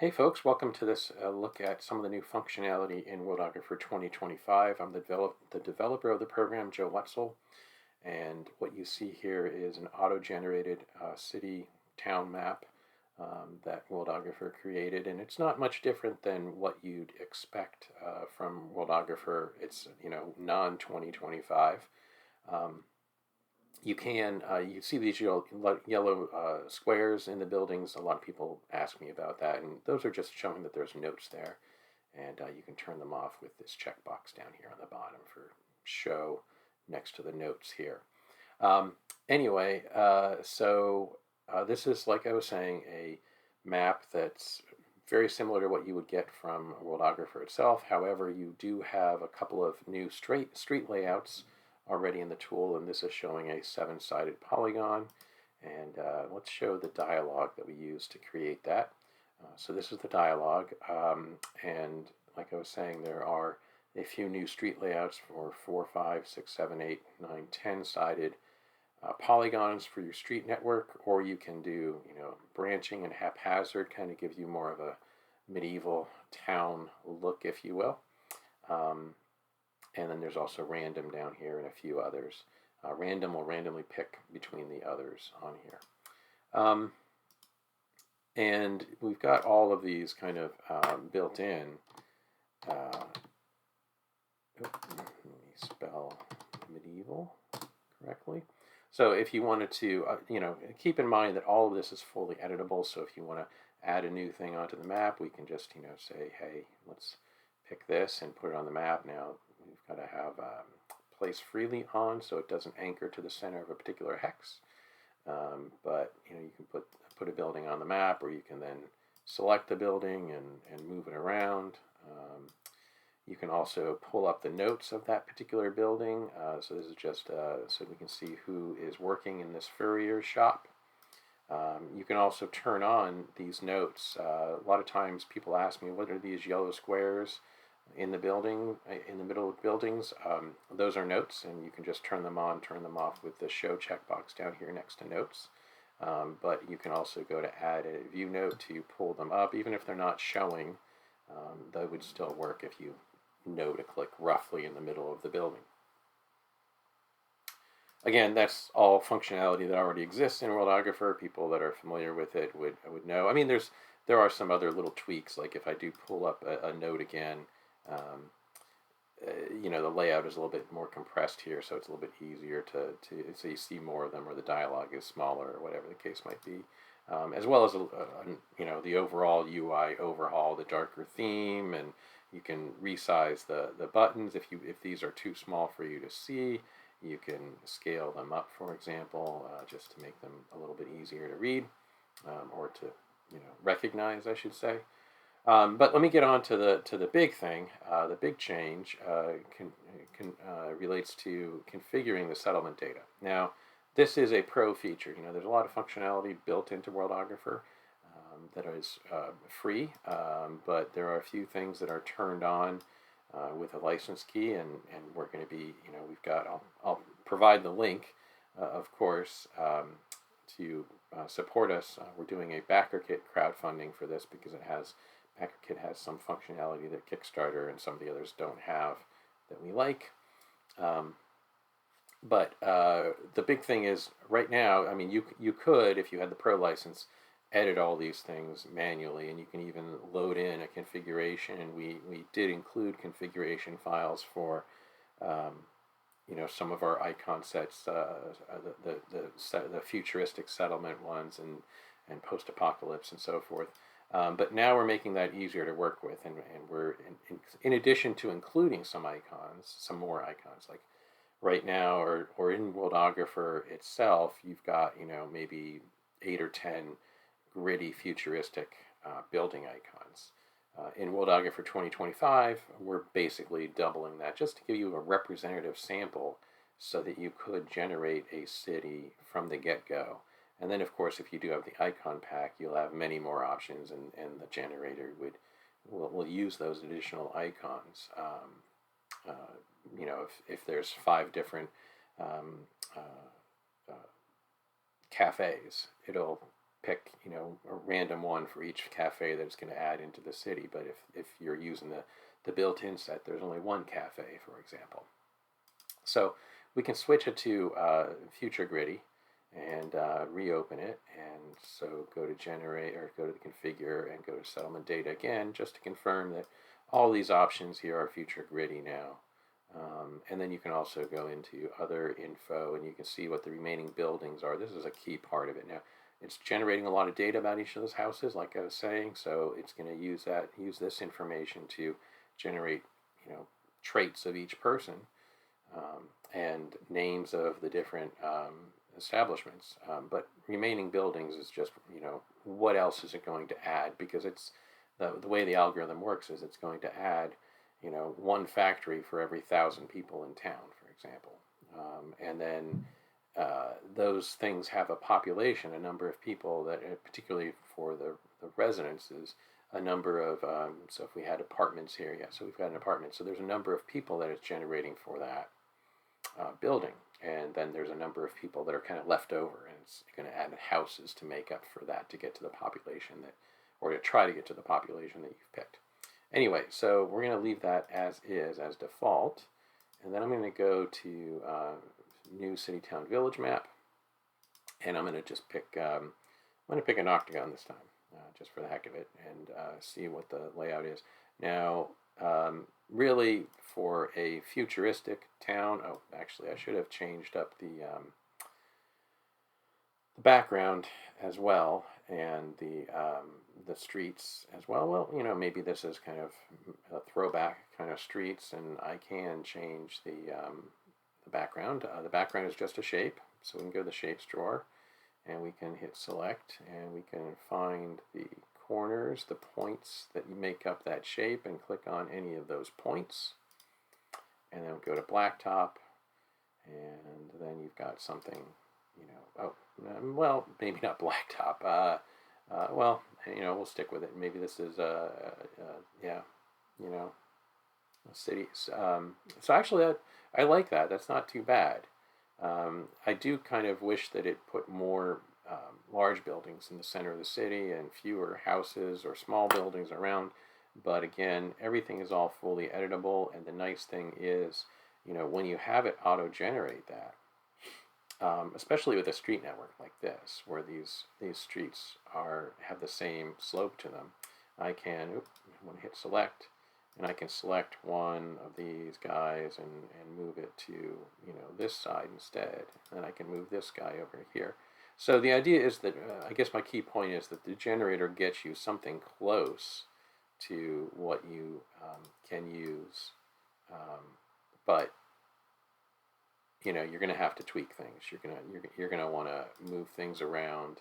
Hey folks, welcome to this look at some of the new functionality in Worldographer 2025. I'm the developer of the program, Joe Wetzel, and what you see here is an auto-generated city-town map that Worldographer created, and it's not much different than what you'd expect from Worldographer. It's non-2025. Um, you see these yellow squares in the buildings. A lot of people ask me about that, and those are just showing that there's notes there, and you can turn them off with this checkbox down here on the bottom for show next to the notes here. Um, anyway, this is, like I was saying, a map that's very similar to what you would get from Worldographer itself. However, you do have a couple of new street layouts already in the tool, and this is showing a seven-sided polygon. And let's show the dialog that we used to create that. So this is the dialog, and like I was saying, there are a few new street layouts for 4, 5, 6, 7, 8, 9, 10-sided polygons for your street network, or you can do, branching and haphazard, kind of gives you more of a medieval town look, if you will. And then there's also random down here and a few others. Random will randomly pick between the others on here. And we've got all of these kind of built in. Let me spell medieval correctly. So if you wanted to, keep in mind that all of this is fully editable. So if you want to add a new thing onto the map, we can just, say, hey, let's pick this and put it on the map. Now we've got to have place freely on so it doesn't anchor to the center of a particular hex. But you can put a building on the map, or you can then select the building and move it around. You can also pull up the notes of that particular building. So this is just so we can see who is working in this furrier shop. You can also turn on these notes. A lot of times people ask me, what are these yellow squares in the building, in the middle of buildings? Those are notes, and you can just turn them on, turn them off with the show checkbox down here next to notes. But you can also go to add a view note to pull them up. Even if they're not showing, they would still work if you know to click roughly in the middle of the building. Again, that's all functionality that already exists in Worldographer. People that are familiar with it would know. I mean, there are some other little tweaks, like if I do pull up a note again, the layout is a little bit more compressed here, so it's a little bit easier so you see more of them, or the dialogue is smaller, or whatever the case might be. As well as the overall UI overhaul, the darker theme, and you can resize the buttons if these are too small for you to see. You can scale them up, for example, just to make them a little bit easier to read, or to recognize, I should say. But let me get on to the big thing. The big change relates to configuring the settlement data. Now, this is a pro feature. There's a lot of functionality built into Worldographer that is free, but there are a few things that are turned on with a license key, and we're going to be, I'll provide the link, of course, to support us. We're doing a BackerKit crowdfunding for this because BackerKit has some functionality that Kickstarter and some of the others don't have that we like. But the big thing is, right now, I mean, you could, if you had the Pro license, edit all these things manually, and you can even load in a configuration. And we did include configuration files for some of our icon sets, the futuristic settlement ones, and post-apocalypse and so forth. But now we're making that easier to work with, and we're in addition to including some more icons, like right now, or in Worldographer itself, you've got maybe 8 or 10 gritty futuristic building icons. In Worldographer 2025, we're basically doubling that, just to give you a representative sample so that you could generate a city from the get-go. And then, of course, if you do have the icon pack, you'll have many more options, and the generator will use those additional icons. If there's 5 different cafes, it'll pick, a random one for each cafe that it's going to add into the city. But if you're using the built-in set, there's only one cafe, for example. So we can switch it to Future Gritty and reopen it. And so go to generate, or go to the configure and go to settlement data again, just to confirm that all these options here are Future Gritty now. And then you can also go into other info and you can see what the remaining buildings are. This is a key part of it. Now, it's generating a lot of data about each of those houses, like I was saying, so it's going to use this information to generate, traits of each person, and names of the different establishments. But remaining buildings is just, what else is it going to add? Because it's the way the algorithm works is it's going to add, one factory for every 1,000 people in town, for example. And then those things have a population, a number of people that, particularly for the residences, a number of, so if we had apartments here, so we've got an apartment. So there's a number of people that it's generating for that building. And then there's a number of people that are kind of left over, and it's going to add houses to make up for that, to get to the population or to try to get to the population that you've picked. Anyway, so we're going to leave that as is, as default. And then I'm going to go to new city, town, village map. And I'm going to just pick, I'm going to pick an octagon this time, just for the heck of it, and see what the layout is. Now, really for a futuristic town, actually I should have changed up the background as well, and the streets as well. Well, maybe this is kind of a throwback kind of streets, and I can change the background. The background is just a shape, so we can go to the shapes drawer, and we can hit select, and we can find the corners, the points that you make up that shape, and click on any of those points, and then go to blacktop, and then you've got something, well, maybe not blacktop. Well, we'll stick with it. Maybe this is cities. So actually, I like that. That's not too bad. I do kind of wish that it put more large buildings in the center of the city and fewer houses or small buildings around. But again, everything is all fully editable, and the nice thing is, when you have it auto-generate that, especially with a street network like this, where these streets have the same slope to them, I can hit select, and I can select one of these guys and move it to this side instead, and I can move this guy over here. So the idea is that I guess my key point is that the generator gets you something close to what you can use, but you're going to have to tweak things. You're going to want to move things around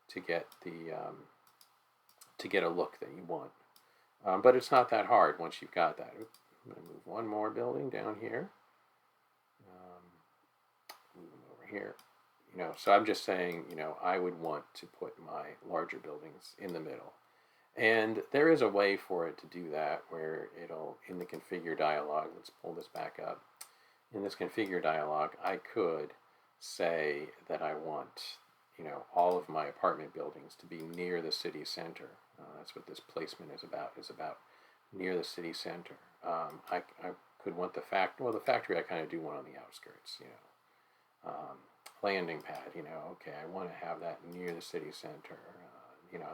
to get to get a look that you want. But it's not that hard once you've got that. I'm going to move one more building down here. Move them over here. So I'm just saying, I would want to put my larger buildings in the middle. And there is a way for it to do that, where it'll, in the configure dialog, let's pull this back up. In this configure dialog, I could say that I want, all of my apartment buildings to be near the city center. That's what this placement is about near the city center. I could want the factory I kind of do want on the outskirts, landing pad, okay, I want to have that near the city center.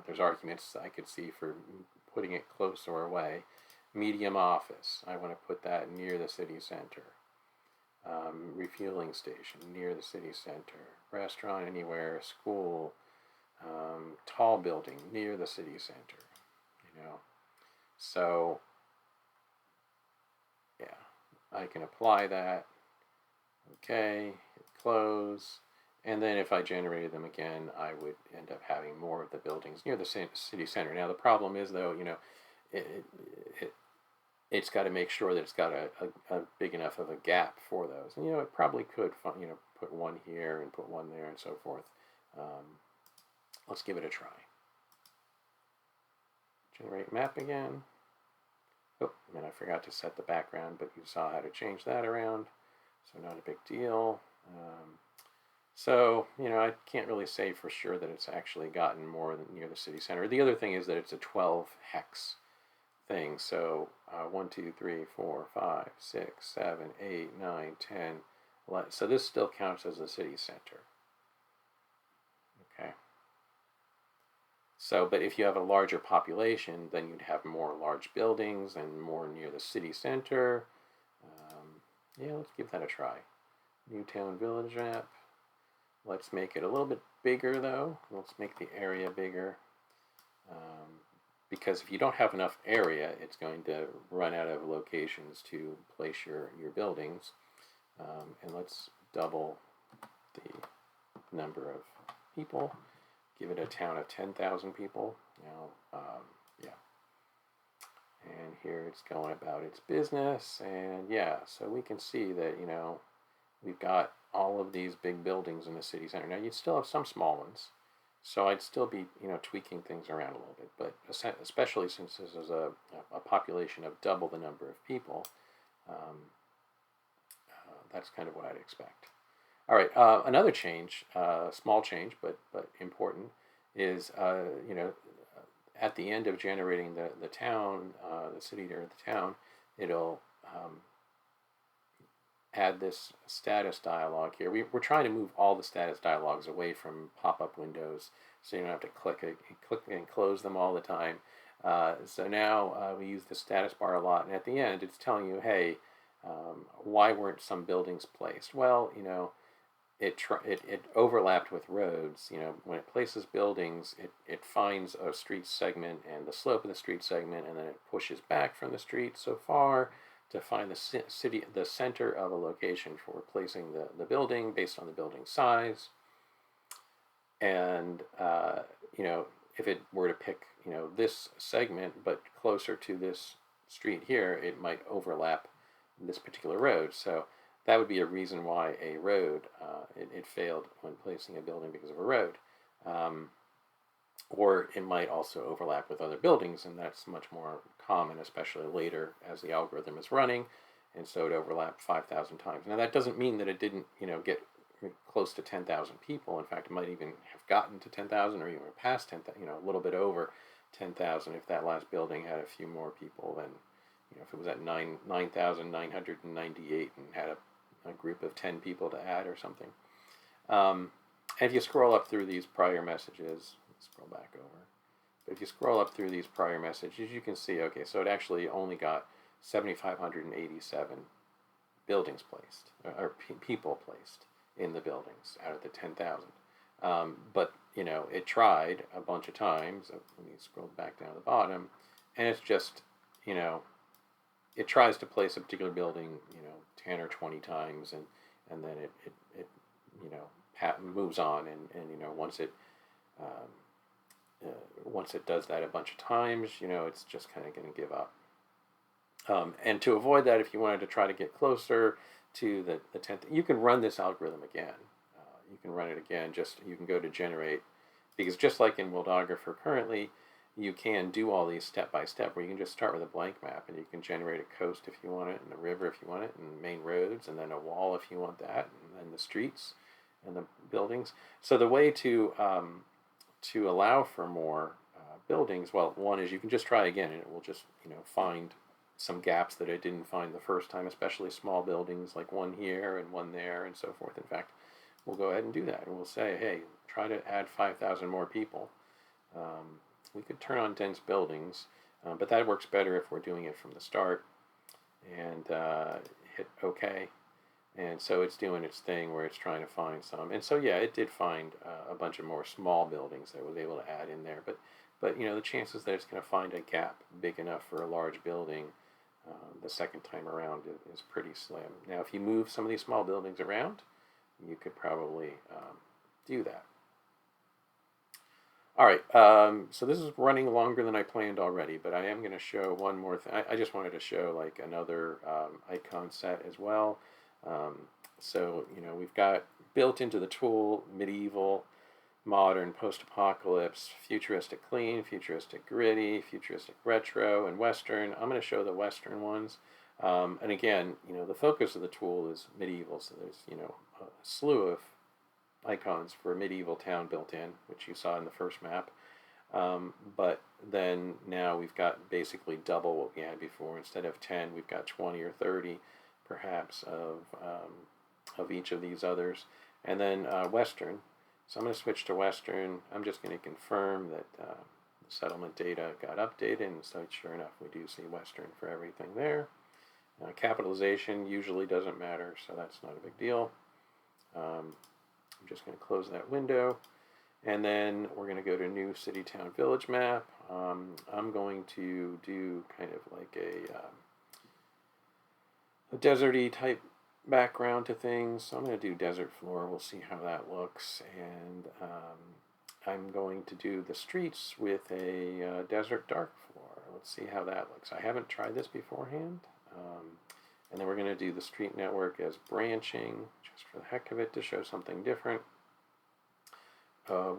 There's arguments I could see for putting it close or away. Medium office, I want to put that near the city center. Refueling station near the city center. Restaurant anywhere. School. Tall building near the city center. So yeah, I can apply that. Okay, hit close. And then if I generated them again, I would end up having more of the buildings near the city center. Now the problem is, though, it's got to make sure that it's got a big enough of a gap for those. And it probably could put one here and put one there and so forth. Let's give it a try. Generate map again. Oh, and I forgot to set the background, but you saw how to change that around, so not a big deal. So, I can't really say for sure that it's actually gotten more than near the city center. The other thing is that it's a 12 hex thing. So 1, 2, 3, 4, 5, 6, 7, 8, 9, 10, 11. So this still counts as the city center. Okay. So, but if you have a larger population, then you'd have more large buildings and more near the city center. Yeah, let's give that a try. Newtown Village map. Let's make it a little bit bigger though. Let's make the area bigger. Because if you don't have enough area, it's going to run out of locations to place your buildings. And let's double the number of people. Give it a town of 10,000 people. Now, yeah. And here it's going about its business. And yeah, so we can see that, we've got all of these big buildings in the city center. Now, you'd still have some small ones. So I'd still be, tweaking things around a little bit. But especially since this is a population of double the number of people, that's kind of what I'd expect. All right, another change, small change, but important, is at the end of generating the town, the city or the town, it'll add this status dialog here. We're trying to move all the status dialogs away from pop-up windows, so you don't have to click and close them all the time. So now we use the status bar a lot, and at the end, it's telling you, hey, why weren't some buildings placed? Well, it overlapped with roads. When it places buildings, it finds a street segment and the slope of the street segment, and then it pushes back from the street so far to find the center of a location for placing the building based on the building size. And if it were to pick this segment but closer to this street here, it might overlap this particular road. So that would be a reason why a road, it failed when placing a building because of a road. Or it might also overlap with other buildings, and that's much more common, especially later as the algorithm is running, and so it overlapped 5,000 times. Now that doesn't mean that it didn't, get close to 10,000 people. In fact, it might even have gotten to 10,000 or even past 10,000, a little bit over 10,000 if that last building had a few more people than, if it was at 9,998 and had a group of 10 people to add or something. And if you scroll up through these prior messages, scroll back over. But if you scroll up through these prior messages, you can see, okay, so it actually only got 7,587 buildings placed, or people placed in the buildings out of the 10,000. But, it tried a bunch of times. Let me scroll back down to the bottom, and it's just, it tries to place a particular building, 10 or 20 times, and then it moves on, and once it does that a bunch of times, it's just kind of going to give up. And to avoid that, if you wanted to try to get closer to the 10th, you can run this algorithm again. You can run it again. You can go to generate, because just like in Worldographer currently, you can do all these step by step, where you can just start with a blank map and you can generate a coast if you want it, and a river if you want it, and main roads, and then a wall if you want that, and then the streets and the buildings. So the way to allow for more buildings, well, one is you can just try again, and it will just find some gaps that it didn't find the first time, especially small buildings like one here and one there and so forth. In fact, we'll go ahead and do that, and we'll say, hey, try to add 5,000 more people. We could turn on dense buildings, but that works better if we're doing it from the start, and hit OK. And so it's doing its thing where it's trying to find some. And so, yeah, it did find a bunch of more small buildings that it was able to add in there. But the chances that it's going to find a gap big enough for a large building the second time around is pretty slim. Now, if you move some of these small buildings around, you could probably do that. All right, so this is running longer than I planned already, but I am going to show one more thing. I just wanted to show like another icon set as well. So, we've got built into the tool medieval, modern, post-apocalypse, futuristic clean, futuristic gritty, futuristic retro, and Western. I'm going to show the Western ones. And again, the focus of the tool is medieval, so there's, a slew of icons for a medieval town built in, which you saw in the first map. But then now we've got basically double what we had before. Instead of 10, we've got 20 or 30, perhaps, of each of these others. And then Western. So I'm going to switch to Western. I'm just going to confirm that the settlement data got updated, and so sure enough, we do see Western for everything there. Capitalization usually doesn't matter, so that's not a big deal. I'm just going to close that window. And then we're going to go to New City Town Village Map. I'm going to do kind of like a deserty type background to things. So I'm going to do desert floor. We'll see how that looks. And I'm going to do the streets with a desert dark floor. Let's see how that looks. I haven't tried this beforehand. And then we're going to do the street network as branching, just for the heck of it, to show something different.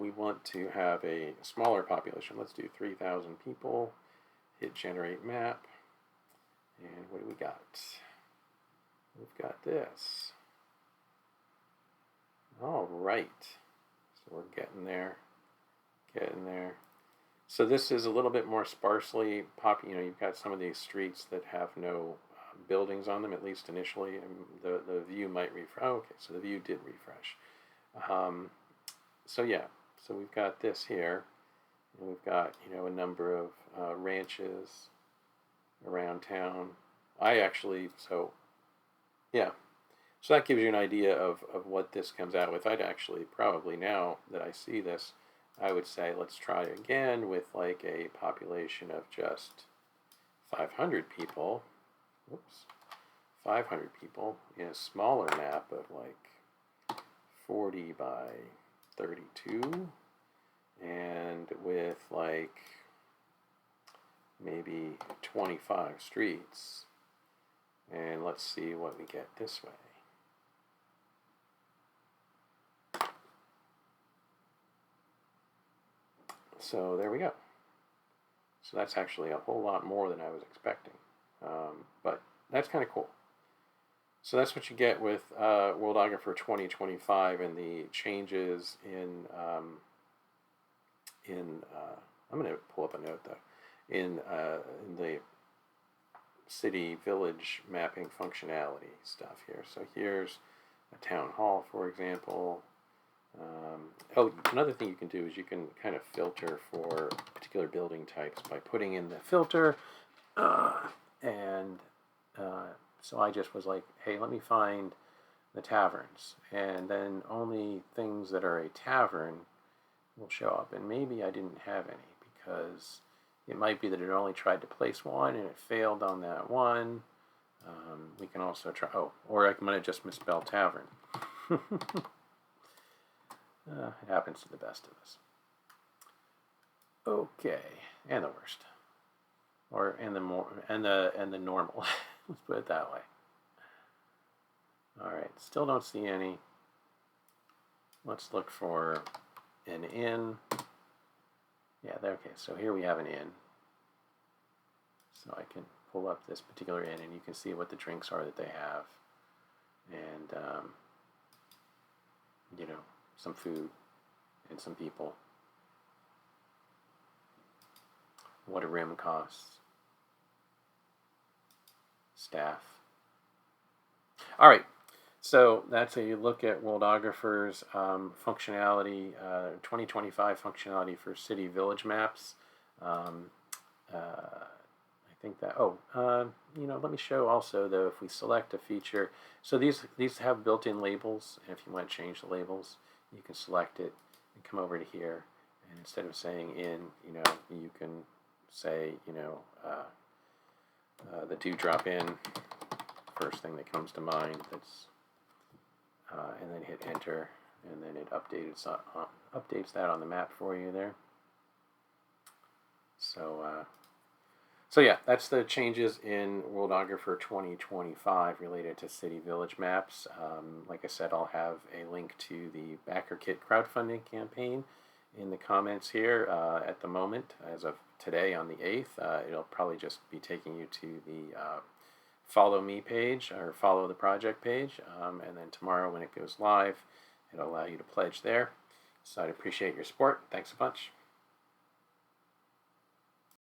We want to have a smaller population. Let's do 3,000 people. Hit generate map. And what do we got? We've got this. All right. So we're getting there. Getting there. So this is a little bit more sparsely populated. You've got some of these streets that have no buildings on them, at least initially. And the view might refresh. Oh, okay, so the view did refresh. So yeah, so we've got this here, and we've got, a number of ranches around town. So that gives you an idea of what this comes out with. I'd actually probably, now that I see this, I would say let's try again with like a population of just 500 people. Whoops, 500 people in a smaller map of like 40 by 32, and with like maybe 25 streets, and let's see what we get this way. So there we go. So that's actually a whole lot more than I was expecting, but that's kind of cool. So that's what you get with Worldographer 2025 and the changes in I'm going to pull up a note though, in the city village mapping functionality stuff here. So here's a town hall, for example. Another thing you can do is you can kind of filter for particular building types by putting in the filter, so I just was like, hey, let me find the taverns, and then only things that are a tavern will show up. And maybe I didn't have any, because it might be that it only tried to place one and it failed on that one. We can also try, or I might have just misspelled tavern. It happens to the best of us. Okay, and the worst, and the normal. Let's put it that way. All right, still don't see any. Let's look for an inn. Yeah, okay, so here we have an inn. So I can pull up this particular inn, and you can see what the drinks are that they have. And, some food and some people. What a room costs. Staff. All right, so that's a look at Worldographer's functionality, 2025 functionality for city village maps. I think that, let me show also, though, if we select a feature. So these have built-in labels, and if you want to change the labels, you can select it and come over to here, and instead of saying in, you can say, the do drop in, first thing that comes to mind, that's and then hit enter, and then it updates that on the map for you there. So yeah, that's the changes in Worldographer 2025 related to city village maps. Like I said, I'll have a link to the BackerKit crowdfunding campaign in the comments here at the moment. As of today on the 8th, it'll probably just be taking you to the follow me page, or follow the project page, and then tomorrow when it goes live, It'll allow you to pledge there. So I'd appreciate your support. Thanks a bunch.